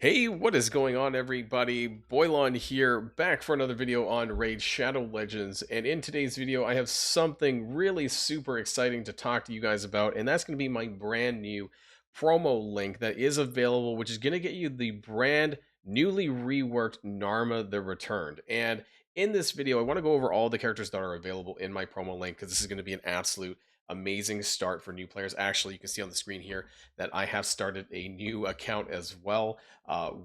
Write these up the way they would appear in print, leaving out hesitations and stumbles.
Hey, what is going on, everybody? Boilon here, back for another video on Raid Shadow Legends. And in today's video, I have something really super exciting to talk to you guys about, and that's going to be my brand new promo link that is available, which is going to get you the brand newly reworked Narma the Returned. And in this video, I want to go over all the characters that are available in my promo link because this is going to be an absolute amazing start for new players. Actually, you can see on the screen here that I have started a new account as well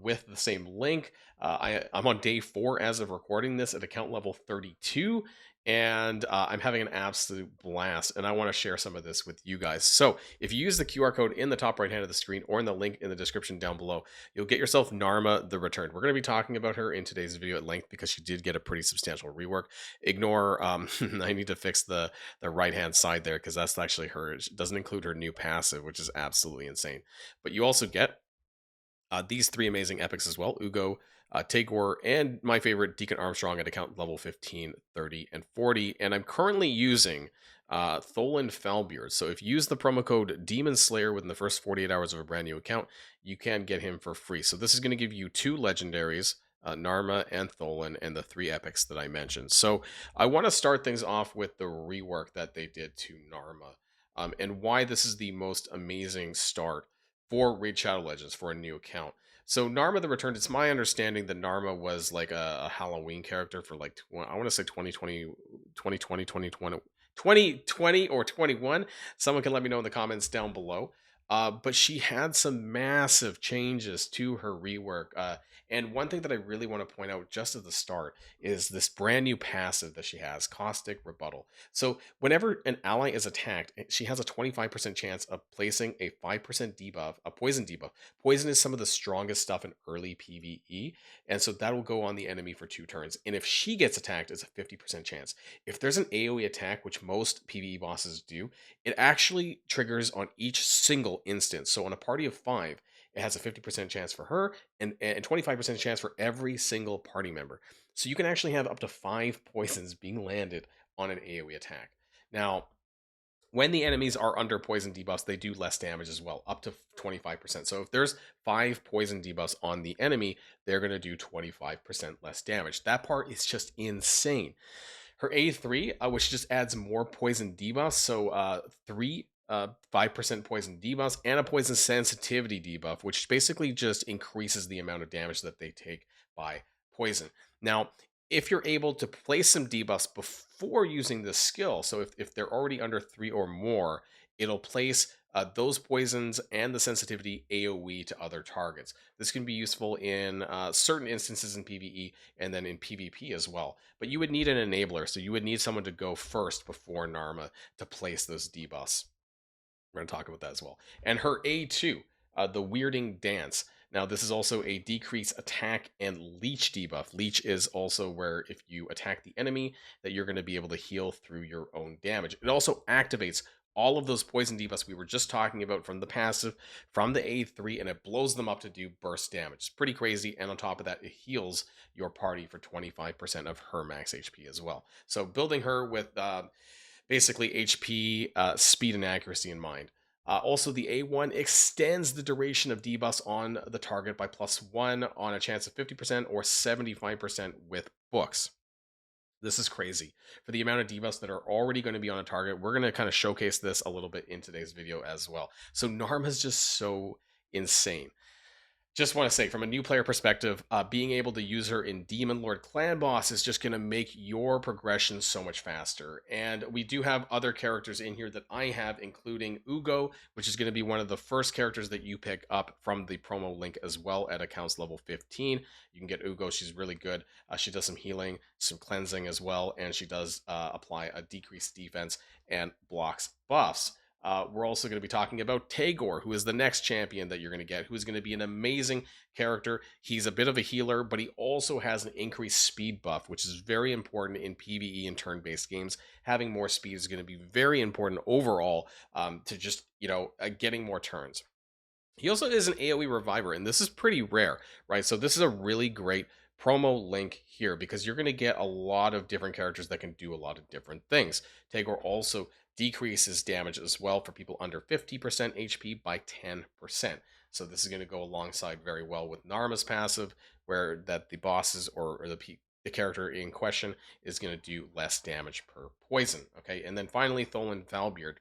with the same link. I'm on day 4 as of recording this at account level 32, and I'm having an absolute blast, and I want to share some of this with you guys. So if you use the QR code in the top right hand of the screen or in the link in the description down below, you'll get yourself Narma the Returned. We're going to be talking about her in today's video at length because she did get a pretty substantial rework. Ignore, I need to fix the right hand side there because that's actually her. It doesn't include her new passive, which is absolutely insane. But you also get these 3 amazing epics as well: Ugo, Tagore, and my favorite, Deacon Armstrong, at account level 15, 30, and 40. And I'm currently using Tholen Falbeard. So if you use the promo code Demon Slayer within the first 48 hours of a brand new account, you can get him for free. So this is going to give you 2 legendaries, Narma and Tholen, and the 3 epics that I mentioned. So I want to start things off with the rework that they did to Narma, and why this is the most amazing start for Raid Shadow Legends for a new account. So Narma the Returned, it's my understanding that Narma was like a Halloween character for like, I want to say 2020, 2020, 2020, 2020 or 21. Someone can let me know in the comments down below. But she had some massive changes to her rework. And one thing that I really want to point out just at the start is this brand new passive that she has, Caustic Rebuttal. So whenever an ally is attacked, she has a 25% chance of placing a 5% debuff, a poison debuff. Poison is some of the strongest stuff in early PvE, and so that will go on the enemy for 2 turns. And if she gets attacked, it's a 50% chance. If there's an AoE attack, which most PvE bosses do, it actually triggers on each single instance. So on a party of 5, it has a 50% chance for her and 25% chance for every single party member. So you can actually have up to 5 poisons being landed on an AoE attack. Now, when the enemies are under poison debuffs, they do less damage as well, up to 25%. So if there's 5 poison debuffs on the enemy, they're going to do 25% less damage. That part is just insane. Her A3, which just adds more poison debuffs, so 5% poison debuffs and a poison sensitivity debuff, which basically just increases the amount of damage that they take by poison. Now, if you're able to place some debuffs before using this skill, so if they're already under 3 or more, it'll place those poisons and the sensitivity AoE to other targets. This can be useful in certain instances in PvE and then in PvP as well. But you would need an enabler, so you would need someone to go first before Narma to place those debuffs. We're going to talk about that as well. And her A2, the Weirding Dance. Now, this is also a decrease attack and leech debuff. Leech is also where if you attack the enemy, that you're going to be able to heal through your own damage. It also activates all of those poison debuffs we were just talking about from the passive, from the A3, and it blows them up to do burst damage. It's pretty crazy, and on top of that, it heals your party for 25% of her max HP as well. So building her with basically HP, speed, and accuracy in mind. Also, the A1 extends the duration of debuffs on the target by +1 on a chance of 50% or 75% with books. This is crazy. For the amount of debuffs that are already going to be on a target, we're going to kind of showcase this a little bit in today's video as well. So Narma is just so insane. Just want to say, from a new player perspective, being able to use her in Demon Lord Clan Boss is just going to make your progression so much faster. And we do have other characters in here that I have, including Ugo, which is going to be one of the first characters that you pick up from the promo link as well at accounts level 15. You can get Ugo. She's really good. She does some healing, some cleansing as well, and she does apply a decreased defense and blocks buffs. We're also going to be talking about Tagore, who is the next champion that you're going to get, who is going to be an amazing character. He's a bit of a healer, but he also has an increased speed buff, which is very important in PvE and turn-based games. Having more speed is going to be very important overall to just, getting more turns. He also is an AoE reviver, and this is pretty rare, right? So this is a really great promo link here because you're going to get a lot of different characters that can do a lot of different things. Tagore also decreases damage as well for people under 50% HP by 10%. So this is going to go alongside very well with Narma's passive, where that the bosses or the character in question is going to do less damage per poison. Okay, and then finally Tholen Valbeard.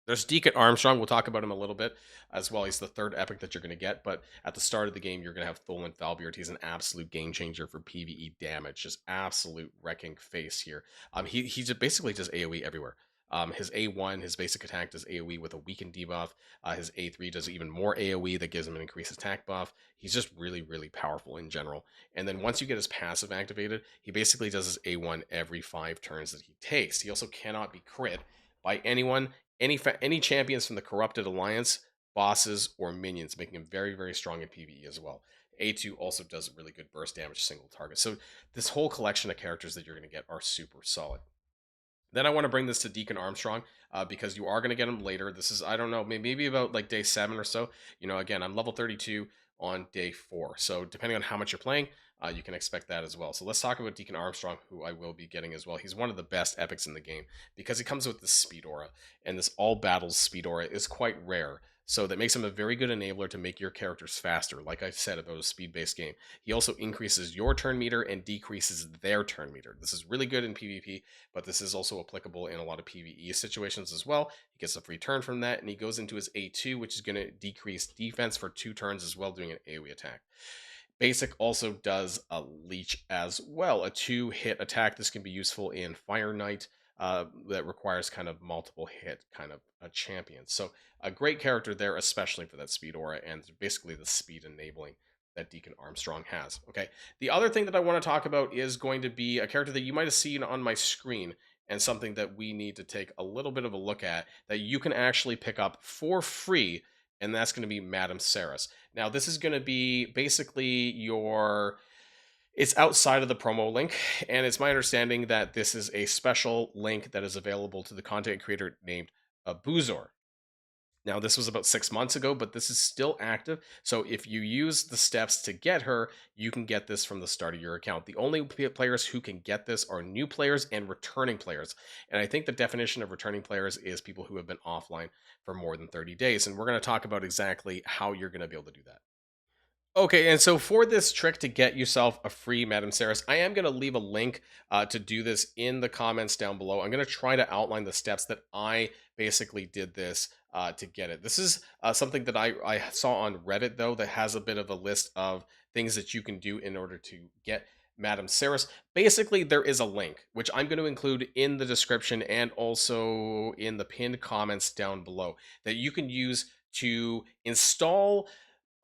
There's Deacon Armstrong. We'll talk about him a little bit as well. He's the third epic that you're going to get. But at the start of the game, you're going to have Tholen Valbeard. He's an absolute game changer for PvE damage. Just absolute wrecking face here. He just basically does AoE everywhere. His A1, his basic attack does AoE with a weakened debuff. His A3 does even more AoE that gives him an increased attack buff. He's just really, really powerful in general. And then once you get his passive activated, he basically does his A1 every 5 turns that he takes. He also cannot be crit by anyone, any champions from the Corrupted Alliance, bosses, or minions, making him very, very strong in PvE as well. A2 also does really good burst damage single target. So this whole collection of characters that you're going to get are super solid. Then I want to bring this to Deacon Armstrong because you are going to get him later. This is, I don't know, maybe about like day 7 or so. You know, again, I'm level 32 on day 4. So depending on how much you're playing, you can expect that as well. So let's talk about Deacon Armstrong, who I will be getting as well. He's one of the best epics in the game because he comes with this speed aura. And this all battles speed aura is quite rare. So that makes him a very good enabler to make your characters faster, like I said about a speed-based game. He also increases your turn meter and decreases their turn meter. This is really good in PvP, but this is also applicable in a lot of PvE situations as well. He gets a free turn from that, and he goes into his A2, which is going to decrease defense for 2 turns as well, doing an AoE attack. Basic also does a leech as well, a 2-hit attack. This can be useful in Fire Knight, that requires kind of multiple hit kind of a champion. So a great character there, especially for that speed aura and basically the speed enabling that Deacon Armstrong has. Okay, the other thing that I want to talk about is going to be a character that you might have seen on my screen and something that we need to take a little bit of a look at that you can actually pick up for free, and that's going to be Madame Serris. Now, this is going to be basically it's outside of the promo link, and it's my understanding that this is a special link that is available to the content creator named Boozor. Now, this was about 6 months ago, but this is still active. So if you use the steps to get her, you can get this from the start of your account. The only players who can get this are new players and returning players. And I think the definition of returning players is people who have been offline for more than 30 days. And we're going to talk about exactly how you're going to be able to do that. Okay, and so for this trick to get yourself a free Madame Serris, I am going to leave a link to do this in the comments down below. I'm going to try to outline the steps that I basically did this to get it. This is something that I saw on Reddit, though, that has a bit of a list of things that you can do in order to get Madame Serris. Basically, there is a link, which I'm going to include in the description and also in the pinned comments down below, that you can use to install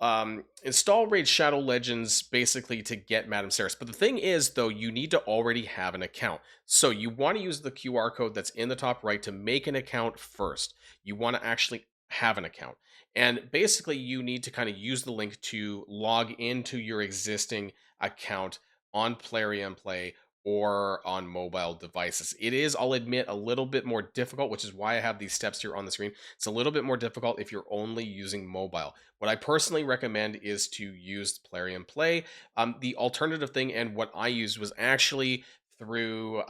Raid Shadow Legends basically to get Madame Serris. But the thing is, though, you need to already have an account. So you want to use the QR code that's in the top right to make an account first. You want to actually have an account. And basically, you need to kind of use the link to log into your existing account on Plarium Play or on mobile devices. It is, I'll admit, a little bit more difficult, which is why I have these steps here on the screen. It's a little bit more difficult if you're only using mobile. What I personally recommend is to use Plarium Play. The alternative thing, and what I used, was actually through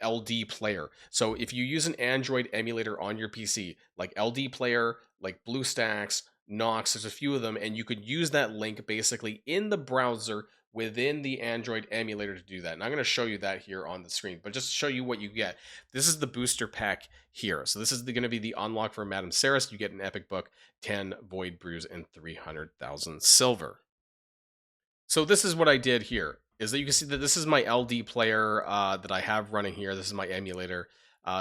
LD Player. So if you use an Android emulator on your PC, like LD Player, like BlueStacks, Nox, there's a few of them, and you could use that link basically in the browser within the Android emulator to do that. And I'm going to show you that here on the screen, but just to show you what you get. This is the booster pack here. So this is going to be the unlock for Madame Serris. You get an epic book, 10 void brews, and 300,000 silver. So this is what I did here, is that you can see that this is my LD player that I have running here. This is my emulator.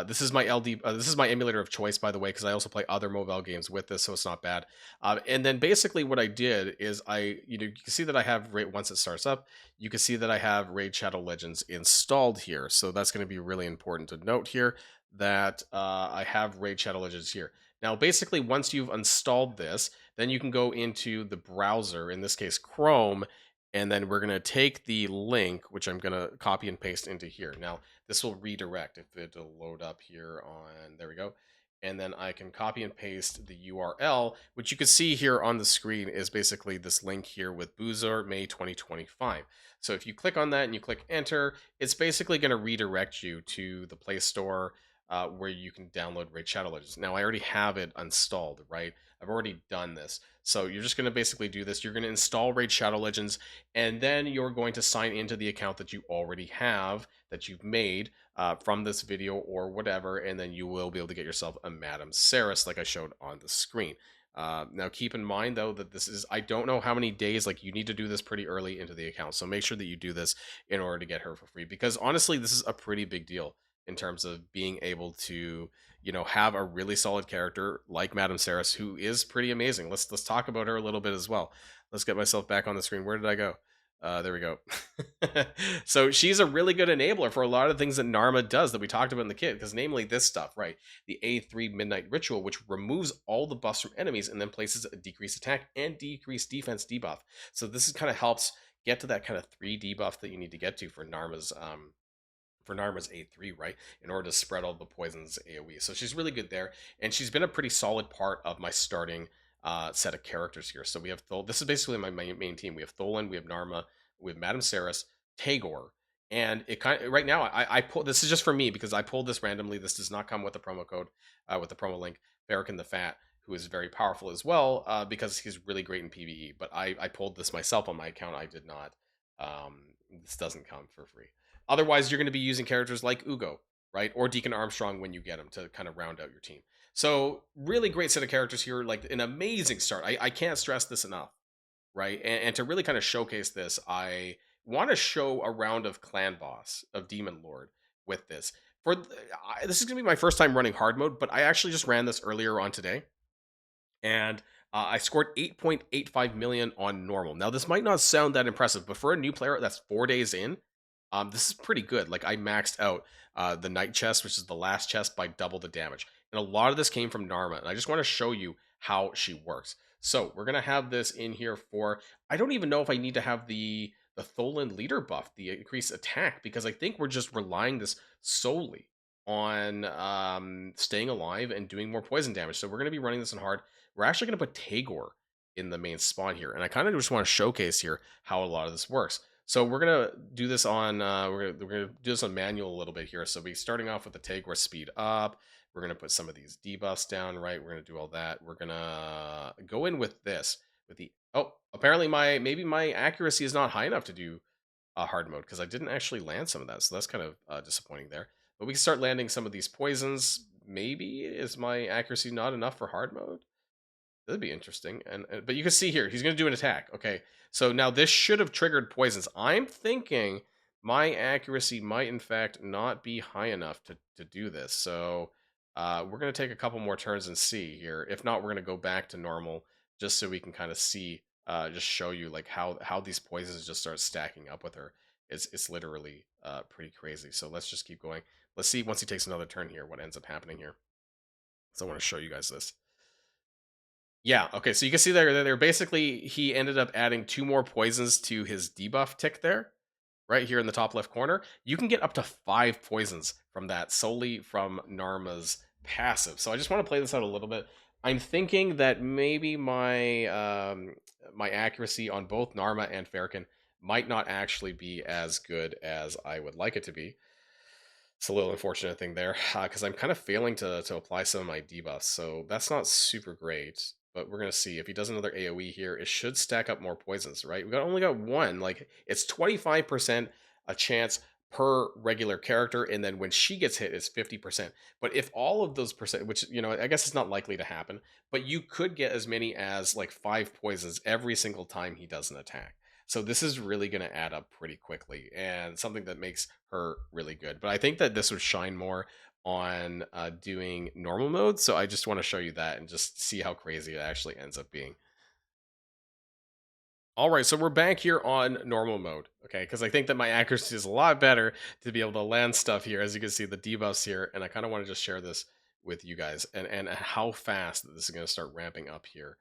This is my this is my emulator of choice, by the way, because I also play other mobile games with this, so it's not bad. And then basically what I did is you can see that I have, once it starts up, you can see that I have Raid Shadow Legends installed here. So that's going to be really important to note here that I have Raid Shadow Legends here. Now, basically, once you've installed this, then you can go into the browser, in this case, Chrome, and then we're going to take the link, which I'm going to copy and paste into here. Now, this will redirect if it'll load up here on, there we go. And then I can copy and paste the URL, which you can see here on the screen is basically this link here with Boozor May 2025. So if you click on that and you click enter, it's basically going to redirect you to the Play Store where you can download Raid Shadow Legends. Now, I already have it installed, right? I've already done this. So you're just going to basically do this. You're going to install Raid Shadow Legends, and then you're going to sign into the account that you already have, that you've made from this video or whatever, and then you will be able to get yourself a Madame Serris like I showed on the screen. Now keep in mind though that this is, I don't know how many days, like you need to do this pretty early into the account. So make sure that you do this in order to get her for free, because honestly, this is a pretty big deal in terms of being able to, have a really solid character like Madame Serris, who is pretty amazing. Let's talk about her a little bit as well. Let's get myself back on the screen. Where did I go? There we go. So she's a really good enabler for a lot of things that Narma does that we talked about in the kit, because namely this stuff, right? The A3 Midnight Ritual, which removes all the buffs from enemies and then places a decreased attack and decreased defense debuff. So this is kind of helps get to that kind of 3 debuff that you need to get to for Narma's A3, right? In order to spread all the poisons AoE. So she's really good there. And she's been a pretty solid part of my starting set of characters here. So we have this is basically my main team. We have Tholen, we have Narma, we have Madame Serris, Tagor, and it kind of right now I pull this is just for me because I pulled this randomly. This does not come with the promo code, with the promo link. Farrakhan the Fat, who is very powerful as well, because he's really great in PvE. But I pulled this myself on my account. I did not. This doesn't come for free. Otherwise, you're going to be using characters like Ugo, right, or Deacon Armstrong when you get them to kind of round out your team. So really great set of characters here, like an amazing start. I can't stress this enough, right? And to really kind of showcase this, I want to show a round of Clan Boss, of Demon Lord with this. This is going to be my first time running hard mode, but I actually just ran this earlier on today. And I scored 8.85 million on normal. Now, this might not sound that impressive, but for a new player that's 4 days in, this is pretty good. Like I maxed out the night chest, which is the last chest, by double the damage. And a lot of this came from Narma. And I just want to show you how she works. So we're going to have this in here for, I don't even know if I need to have the Tholen leader buff, the increased attack, because I think we're just relying this solely on staying alive and doing more poison damage. So we're going to be running this in hard. We're actually going to put Tagor in the main spawn here. And I kind of just want to showcase here how a lot of this works. So we're gonna do this on we're gonna do this on manual a little bit here. So we're starting off with the Tagor speed up. We're gonna put some of these debuffs down, right? We're gonna do all that. We're gonna go in with this with the apparently maybe my accuracy is not high enough to do hard mode, because I didn't actually land some of that, so that's kind of disappointing there. But we can start landing some of these poisons. Maybe is my accuracy not enough for hard mode? That'd be interesting. But you can see here, he's going to do an attack. Okay, so now this should have triggered poisons. I'm thinking my accuracy might, in fact, not be high enough to do this. So we're going to take a couple more turns and see here. If not, we're going to go back to normal just so we can kind of see, just show you like how these poisons just start stacking up with her. It's literally pretty crazy. So let's just keep going. Let's see once he takes another turn here what ends up happening here. So I want to show you guys this. Yeah, okay, so you can see there basically he ended up adding 2 more poisons to his debuff tick there, right here in the top left corner. You can get up to 5 poisons from that solely from Narma's passive. So I just want to play this out a little bit. I'm thinking that maybe my accuracy on both Narma and Farrakhan might not actually be as good as I would like it to be. It's a little unfortunate thing there, because I'm kind of failing to apply some of my debuffs, so that's not super great. But we're gonna see if he does another AoE here. It should stack up more poisons, right? We only got 1. Like it's 25% a chance per regular character, and then when she gets hit, it's 50%. But if all of those percent, which I guess it's not likely to happen, but you could get as many as like 5 poisons every single time he does an attack. So this is really going to add up pretty quickly, and something that makes her really good. But I think that this would shine more on doing normal mode. So I just want to show you that and just see how crazy it actually ends up being. All right, so we're back here on normal mode, okay? Because I think that my accuracy is a lot better to be able to land stuff here. As you can see, the debuffs here, and I kind of want to just share this with you guys and how fast this is going to start ramping up here.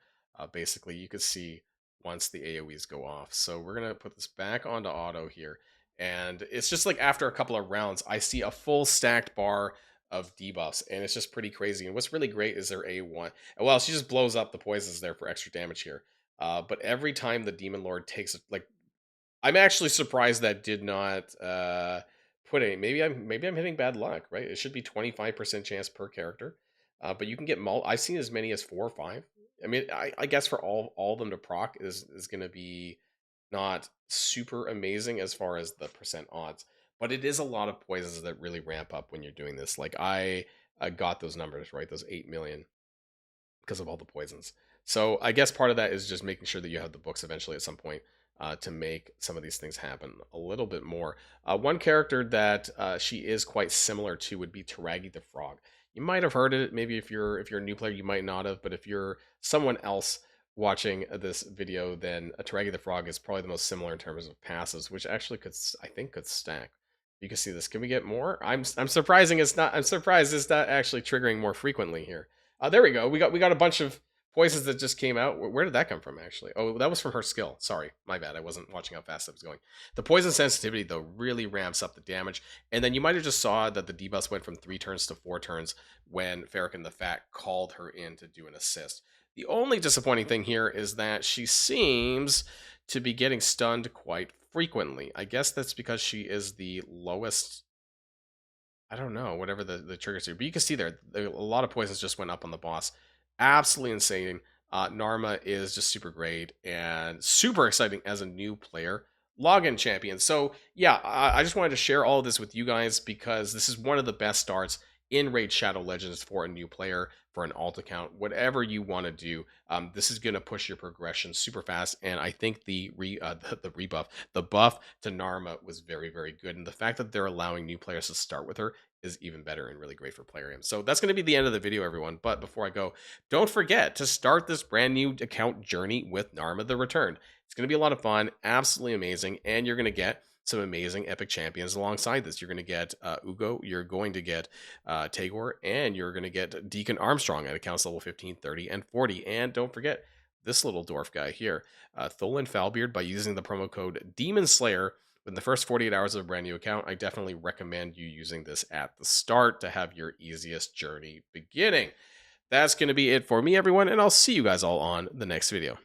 Basically, you can see once the AoEs go off. So we're going to put this back onto auto here, and it's just like after a couple of rounds, I see a full stacked bar of debuffs, and it's just pretty crazy. And what's really great is their A1. Well, she just blows up the poisons there for extra damage here. But every time the Demon Lord takes, like, I'm actually surprised that did not putting, maybe I'm hitting bad luck, right? It should be 25% chance per character, but you can get I've seen as many as 4 or 5. I mean, I guess for all of them to proc is going to be not super amazing as far as the percent odds, but it is a lot of poisons that really ramp up when you're doing this. Like I got those numbers right, those 8 million because of all the poisons. So I guess part of that is just making sure that you have the books eventually at some point to make some of these things happen a little bit more. One character that she is quite similar to would be Taragi the Frog. You might have heard it. Maybe if you're a new player, you might not have. But if you're someone else watching this video, then Taragi the Frog is probably the most similar in terms of passes, which actually I think could stack. You can see this. Can we get more? I'm surprising it's not. I'm surprised it's not actually triggering more frequently here. There we go. We got a bunch of poisons that just came out. Where did that come from, actually? Oh, that was from her skill. Sorry, my bad. I wasn't watching how fast that was going. The poison sensitivity, though, really ramps up the damage. And then you might have just saw that the debuffs went from 3 turns to 4 turns when Farrakhan the Fat called her in to do an assist. The only disappointing thing here is that she seems to be getting stunned quite frequently. I guess that's because she is the lowest, I don't know, whatever the triggers are. But you can see there, a lot of poisons just went up on the boss. Absolutely insane. Narma is just super great and super exciting as a new player. Login champion. So yeah, I just wanted to share all of this with you guys because this is one of the best starts in Raid Shadow Legends for a new player, for an alt account, whatever you want to do. This is going to push your progression super fast, and I think the buff to Narma was very, very good, and the fact that they're allowing new players to start with her is even better and really great for player aim. So that's going to be the end of the video, everyone. But before I go, don't forget to start this brand new account journey with Narma the Returned. It's going to be a lot of fun, absolutely amazing, and you're going to get some amazing epic champions alongside this. You're going to get Ugo, you're going to get Tagore, and you're going to get Deacon Armstrong at accounts level 15, 30, and 40. And don't forget this little dwarf guy here, Tholan Foulbeard, by using the promo code Demon Slayer within the first 48 hours of a brand new account. I definitely recommend you using this at the start to have your easiest journey beginning. That's going to be it for me, everyone, and I'll see you guys all on the next video.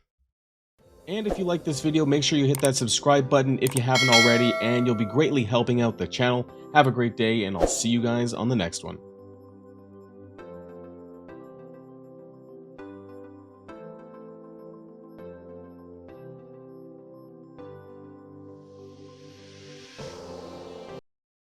And if you like this video, make sure you hit that subscribe button if you haven't already, and you'll be greatly helping out the channel. Have a great day, and I'll see you guys on the next one.